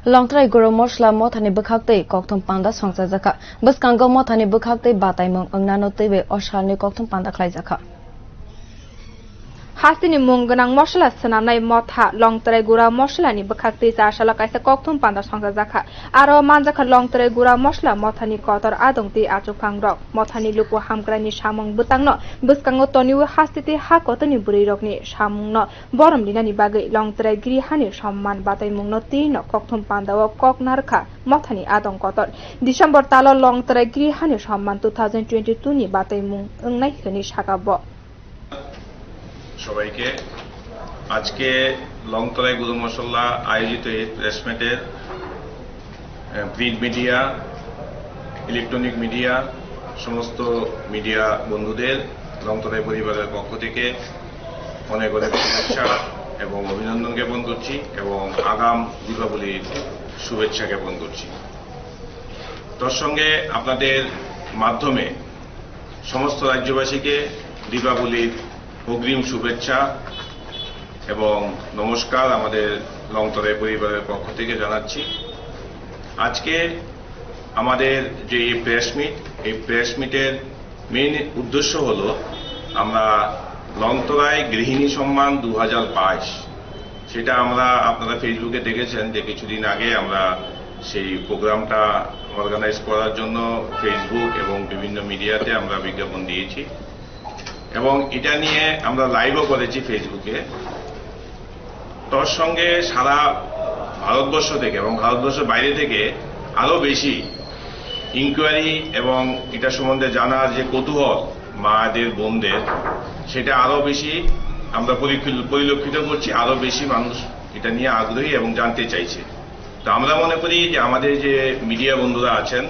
Longtrai guru mosla mothani bukhakte kokthum panda songsa jaka buskango mothani bukhakte bataimong angnano tebe oshalni kokthum panda khlai jaka Hasini mungganang mosla sanamnai motha longtrai gura mosla ni bukhakte jasala kaisa kokthum panda songsa jaka aro manjaka longtrai gura mosla mothani kotor adongti achukang rok mothani lupu hamkrani samung butangno buskango toniu hastiti ha kotoni buri rokni samungno borom linani bagai longtrai grihani samman bataimungno tino kokthum panda o koknarkha mothani adong kotor December talo longtrai grihani samman 2022 ni bataimung ongnai khani sakabo সবাইকে আজকে লংতরাই গুরু মশলা আয়োজিত এই প্রেসমিটের print media electronic media সমস্ত media বন্ধুদের লংতরাই পরিবারের পক্ষ থেকে অনেক অনেক শুভেচ্ছা এবং অভিনন্দন জ্ঞাপন করছি এবং আগাম দীপাবলির শুভেচ্ছা জ্ঞাপন করছি তার সঙ্গে আপনাদের মাধ্যমে সমস্ত রাজ্যবাসীকে দীপাবলির অগ্রিম শুভেচ্ছা এবং নমস্কার আমাদের লংতরাই পরিবারের পক্ষ থেকে জানাচ্ছি আজকে আমাদের যে এই প্রেস মিটের মেইন উদ্দেশ্য হলো আমরা লংতরাই গৃহিণী সম্মান 2022 সেটা আমরা আপনারা ফেসবুকে দেখেছেন যে কিছুদিন আগে আমরা সেই প্রোগ্রামটা অর্গানাইজ করার জন্য ফেসবুক এবং বিভিন্ন মিডিয়াতে আমরা বিজ্ঞাপন দিয়েছি এবং এটা নিয়ে আমরা লাইভও করেছি ফেসবুকে তার সঙ্গে সারা ভারতবর্ষ থেকে এবং ভারতবর্ষের বাইরে থেকে আরো বেশি ইনকোয়ারি এবং এটা সম্বন্ধে জানার যে কৌতূহল মাদের বোনদের সেটা আরো বেশি আমরা পরিলক্ষিত করছি আরো বেশি মানুষ এটা নিয়ে আগ্রহী এবং জানতে চাইছে তো আমরা মনে করি যে আমাদের যে মিডিয়া বন্ধুরা আছেন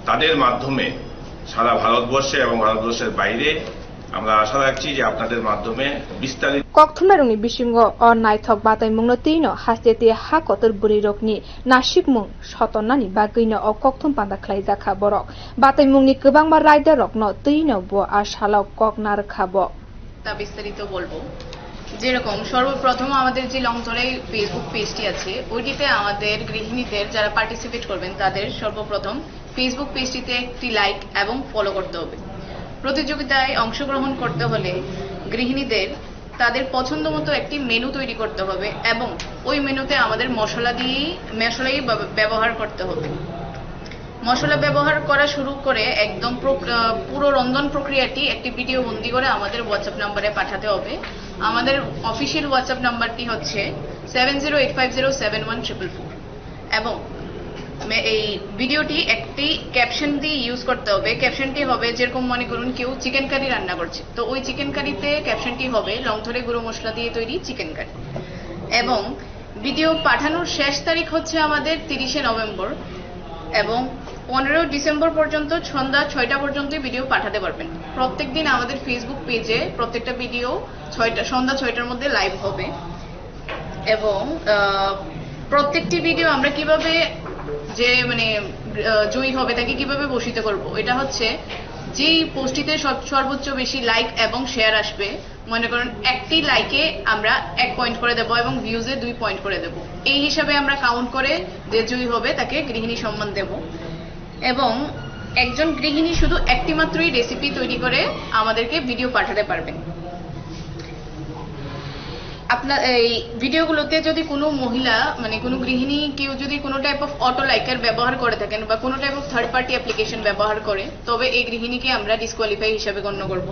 তাদের মাধ্যমে সারা ভারতবর্ষে এবং ভারতবর্ষের বাইরে আমরা আশা রাখছি যে আপনাদের মাধ্যমে বিস্তারিত kokthumnarungni bisingo or naithok bataimungno tino hasteti ha kotor buri rokni nasikmung sotonnani bagino o kokthum panda khlaijaka borok bataimungni kwbangma rider rokno tino bo ashalok koknar khabo তা বিস্তারিত বলবো যেরকম সর্বপ্রথম আমাদের যে লংতরাই ফেসবুক পেজটি আছে ওইটিতে আমাদের গৃহিণীদের যারা পার্টিসিপেট করবেন তাদের সর্বপ্রথম ফেসবুক পেজটিতে একটি লাইক এবং ফলো করতে হবে প্রতিযোগিতায় অংশগ্রহণ করতে হলে গৃহিণীদের তাদের পছন্দ মতো একটি মেনু তৈরি করতে হবে এবং ওই মেনুতে আমাদের মশলাই ব্যবহার করতে হবে মশলা ব্যবহার করা শুরু করে একদম পুরো রন্ধন প্রক্রিয়াটি একটি ভিডিও বন্দি করে আমাদের হোয়াটসঅ্যাপ নম্বরে পাঠাতে হবে আমাদের অফিসিয়াল হোয়াটসঅ্যাপ নাম্বারটি হচ্ছে 7085071444 এবং এই ভিডিওটি একটি ক্যাপশন দিয়ে ইউজ করতে হবে ক্যাপশনটি হবে যেরকম মনে করুন কেউ চিকেন কারি রান্না করছে তো ওই চিকেন কারিতে ক্যাপশনটি হবে লংতরাই গুঁড়ো মশলা দিয়ে তৈরি চিকেন কারি এবং ভিডিও পাঠানোর শেষ তারিখ হচ্ছে আমাদের 30 নভেম্বর এবং 15 ডিসেম্বর পর্যন্ত সন্ধ্যা 6টা পর্যন্ত ভিডিও পাঠাতে পারবেন প্রত্যেকদিন আমাদের ফেসবুক পেজে প্রত্যেকটা ভিডিও সন্ধ্যা 6টার মধ্যে লাইভ হবে এবং প্রত্যেকটি ভিডিও আমরা কিভাবে যে মানে জয়ী হবে তাকে কিভাবে বসিত করব এটা হচ্ছে যেই পোস্টটিতে সর্বোচ্চ বেশি লাইক এবং শেয়ার আসবে মনে করেন একটি লাইকে আমরা 1 পয়েন্ট করে দেব এবং ভিউজে 2 পয়েন্ট করে দেব এই হিসাবে আমরা কাউন্ট করে যে জয়ী হবে তাকে গৃহিণী সম্মান দেব এবং একজন গৃহিণী শুধু একটি মাত্রই রেসিপি তৈরি করে আমাদেরকে ভিডিও পাঠাতে পারবেন আপনার এই ভিডিওগুলোতে যদি কোনো মহিলা মানে কোনো গৃহিণী কেউ যদি কোনো টাইপ অফ অটো লাইকার ব্যবহার করে থাকেন বা কোনো type of third party application ব্যবহার করে তবে এই গৃহিণীকে আমরা ডিসকোয়ালিফাই হিসাবে গণ্য করব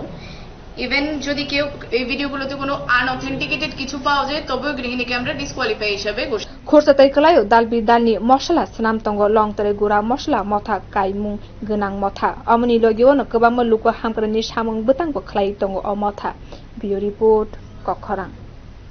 ইভেন যদি কেউ এই ভিডিওগুলোতে কোনো আনঅথেন্টিকেটেড কিছু পাওয়া যায় তবেও গৃহিণীকে আমরা ডিসকোয়ালিফাই হিসাবে khorsa taikalayo dalbi dalni mosla snam tongo longtaraai gura mosla motha kaimung gonang motha amoni logiono kwbangma luko hamkrani samung butang bo khlai tongo o motha bio report kokkhorang